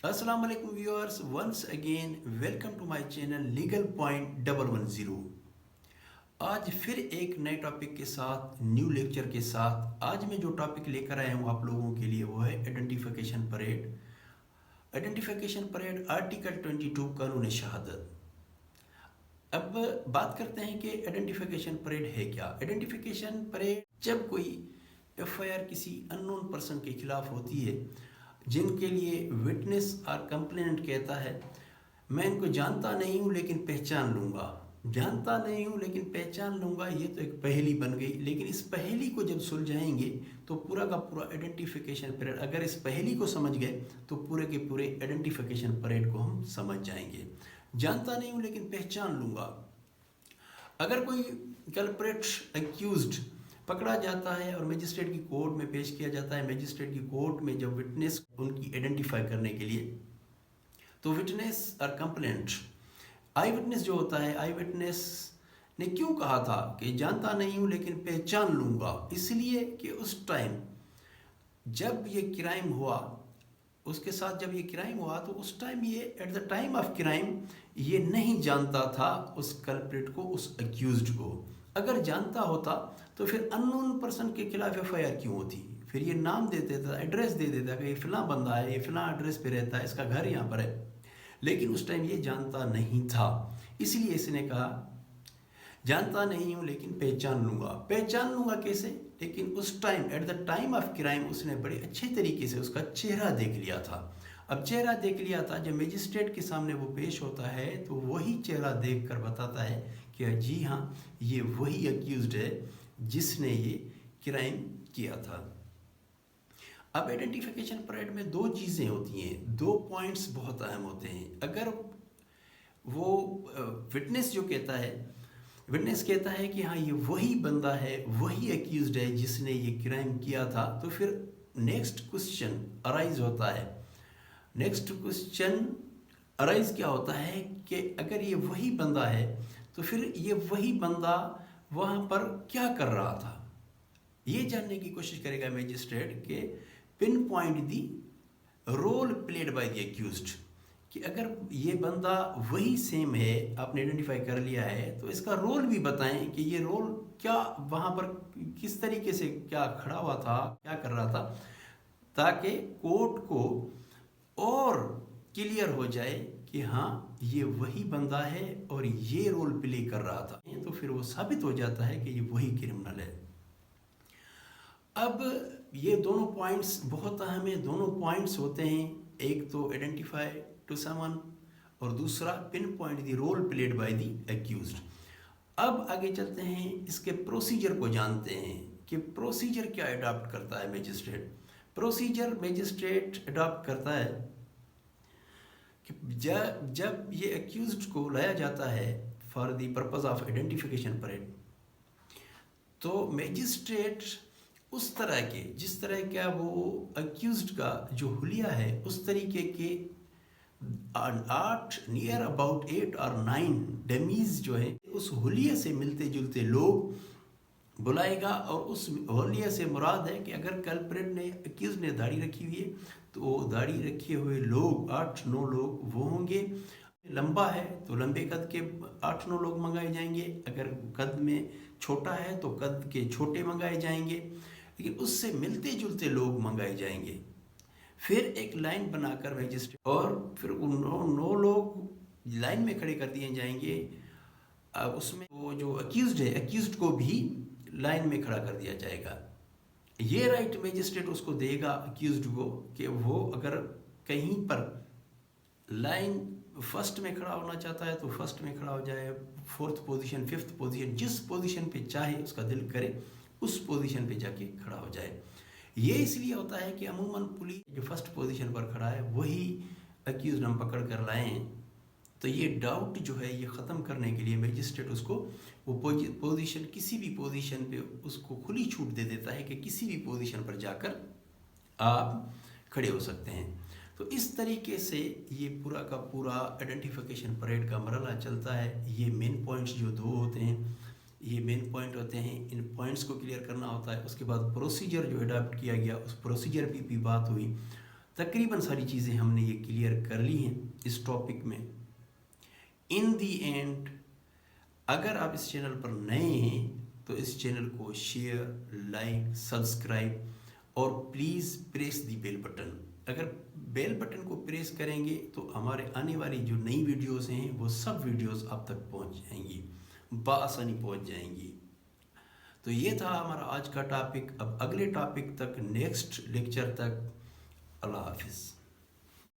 अस्सलाम वालेकुम viewers, once again welcome to my channel legal point 110। आज फिर एक नए टॉपिक के साथ, न्यू लेक्चर के साथ। आज मैं जो टॉपिक लेकर आया हूँ आप लोगों के लिए वो है identification parade. Identification parade article 22 कानून शहादत। अब बात करते हैं कि आइडेंटिफिकेशन परेड है क्या। आइडेंटिफिकेशन परेड जब कोई एफआईआर किसी अननोन पर्सन के खिलाफ होती है, जिनके लिए विटनेस और कंप्लेनेंट कहता है मैं इनको जानता नहीं हूँ लेकिन पहचान लूँगा। जानता नहीं हूँ लेकिन पहचान लूँगा, ये तो एक पहेली बन गई। लेकिन इस पहेली को जब सुलझाएंगे तो पूरा का पूरा आइडेंटिफिकेशन परेड, अगर इस पहेली को समझ गए तो पूरे के पूरे आइडेंटिफिकेशन परेड को हम समझ जाएंगे। जानता नहीं हूँ लेकिन पहचान लूँगा। अगर कोई कल्प्रेट एक्यूज्ड पकड़ा जाता है और मजिस्ट्रेट की कोर्ट में पेश किया जाता है, मजिस्ट्रेट की कोर्ट में जब विटनेस उनकी आइडेंटिफाई करने के लिए, तो विटनेस और कंप्लेंट, आई विटनेस जो होता है, आई विटनेस ने क्यों कहा था कि जानता नहीं हूँ लेकिन पहचान लूँगा? इसलिए कि उस टाइम जब ये क्राइम हुआ, उसके साथ जब ये क्राइम हुआ तो उस टाइम ये at the time of crime ये नहीं जानता था उस कल्प्रिट को, उस अक्यूज्ड को। अगर जानता होता तो फिर अननोन पर्सन के खिलाफ एफआईआर क्यों होती? फिर ये नाम दे देता, एड्रेस दे देता कि ये फलां बंदा है, ये फलां एड्रेस पे रहता है, इसका घर यहाँ पर है। लेकिन उस टाइम ये जानता नहीं था, इसलिए इसने कहा जानता नहीं हूँ लेकिन पहचान लूँगा। पहचान लूँगा कैसे? लेकिन उस time at the time of crime उसने बड़े अच्छे तरीके से उसका चेहरा देख लिया था। अब चेहरा देख लिया था, जब मजिस्ट्रेट के सामने वो पेश होता है तो वही चेहरा देख कर बताता है कि जी हाँ, ये वही अक्यूज्ड है जिसने ये क्राइम किया था। अब आइडेंटिफिकेशन परेड में दो चीज़ें होती हैं, दो पॉइंट्स बहुत अहम होते हैं। अगर वो विटनेस जो कहता है, विटनेस कहता है कि हाँ ये वही बंदा है, वही अक्यूज्ड है जिसने ये क्राइम किया था, तो फिर नेक्स्ट क्वेश्चन अराइज होता है। नेक्स्ट क्वेश्चन अराइज क्या होता है कि अगर ये वही बंदा है तो फिर ये वही बंदा वहाँ पर क्या कर रहा था, ये जानने की कोशिश करेगा मजिस्ट्रेट के pinpoint the role played by the accused, कि अगर ये बंदा वही सेम है, आपने आइडेंटिफाई कर लिया है, तो इसका रोल भी बताएं कि ये रोल क्या वहाँ पर किस तरीके से क्या खड़ा हुआ था, क्या कर रहा था, ताकि कोर्ट को और क्लियर हो जाए कि हाँ ये वही बंदा है और ये रोल प्ले कर रहा था। तो फिर वो साबित हो जाता है कि ये वही क्रिमिनल है। अब ये दोनों पॉइंट्स बहुत अहम है। दोनों पॉइंट्स होते हैं, एक तो आइडेंटिफाई टू समवन और दूसरा pinpoint the role played by the accused. अब आगे चलते हैं, इसके प्रोसीजर को जानते हैं कि प्रोसीजर क्या अडॉप्ट करता है मजिस्ट्रेट। प्रोसीजर मजिस्ट्रेट अडॉप्ट करता है कि जब ये अक्यूज्ड को लाया जाता है for the purpose of identification parade, तो मजिस्ट्रेट उस तरह के, जिस तरह का वो अक्यूज्ड का जो हुलिया है, उस तरीके के 8 नियर अबाउट 8 और 9 डमीज जो है उस हुलिया से मिलते जुलते लोग बुलाएगा। और उस हुलिया से मुराद है कि अगर कल्प्रेट ने, अक्यूज ने दाढ़ी रखी हुई है तो दाढ़ी रखे हुए लोग 8-9 लोग वो होंगे। लंबा है तो लंबे कद के 8-9 लोग मंगाए जाएंगे, अगर कद में छोटा है तो कद के छोटे मंगाए जाएंगे, लेकिन उससे मिलते जुलते लोग मंगाए जाएंगे। फिर एक लाइन बनाकर मजिस्ट्रेट, और फिर उन 9 लोग लाइन में खड़े कर दिए जाएंगे। अब उसमें वो जो अक्यूज्ड है, अक्यूज्ड को भी लाइन में खड़ा कर दिया जाएगा। ये राइट मजिस्ट्रेट उसको देगा अक्यूज्ड को कि वो अगर कहीं पर लाइन फर्स्ट में खड़ा होना चाहता है तो फर्स्ट में खड़ा हो जाए, 4th पोजीशन, 5th पोजीशन, जिस पोजीशन पे चाहे उसका दिल करे उस पोजीशन पे जाके खड़ा हो जाए। ये इसलिए होता है कि अमूमन पुलिस जो फर्स्ट पोजीशन पर खड़ा है वही अक्यूज हम पकड़ कर लाए हैं, तो ये डाउट जो है ये ख़त्म करने के लिए मजिस्ट्रेट उसको वो पोजीशन, किसी भी पोजीशन पे उसको खुली छूट दे देता है कि किसी भी पोजीशन पर जाकर आप खड़े हो सकते हैं। तो इस तरीके से ये पूरा का पूरा आइडेंटिफिकेशन परेड का मरहला चलता है। ये मेन पॉइंट्स जो दो होते हैं, ये मेन पॉइंट होते हैं, इन पॉइंट्स को क्लियर करना होता है। उसके बाद प्रोसीजर जो अडॉप्ट किया गया उस प्रोसीजर की भी बात हुई। تقریباً ساری چیزیں ہم نے یہ کلیئر کر لی ہیں اس ٹاپک میں. ان دی اینڈ اگر آپ اس چینل پر نئے ہیں تو اس چینل کو شیئر، لائک، سبسکرائب اور please press the bell button. اگر بیل بٹن کو پریس کریں گے تو ہمارے آنے والی جو نئی ویڈیوز ہیں وہ سب ویڈیوز آپ تک پہنچ جائیں گی، بآسانی پہنچ جائیں گی. تو یہ تھا ہمارا آج کا ٹاپک. اب اگلے ٹاپک تک، نیکسٹ لیکچر تک، اللہ حافظ.